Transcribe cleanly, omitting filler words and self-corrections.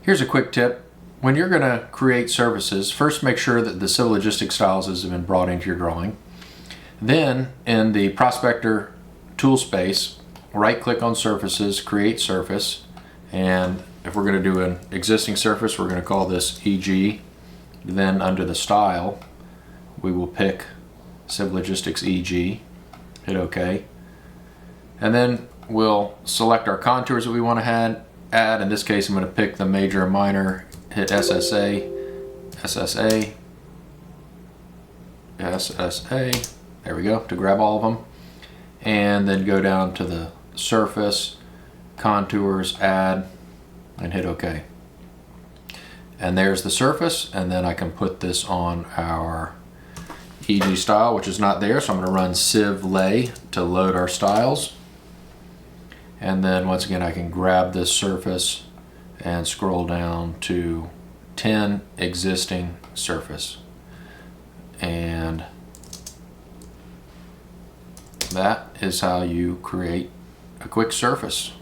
Here's a quick tip. When you're going to create surfaces, first make sure that the civil logistics styles has been brought into your drawing. Then in the prospector tool space, right click on surfaces, create surface, and if we're going to do an existing surface, we're going to call this EG. Then under the style, we will pick civil logistics EG, hit OK, and then we'll select our contours that we want to add. In this case, I'm going to pick the major and minor, hit SSA, SSA, SSA, there we go, to grab all of them, and then go down to the surface, contours, add, and hit OK. And there's the surface, and then I can put this on our EG style, which is not there, so I'm going to run Civ Lay to load our styles. And then once again, I can grab this surface and scroll down to 10 existing surface. And that is how you create a quick surface.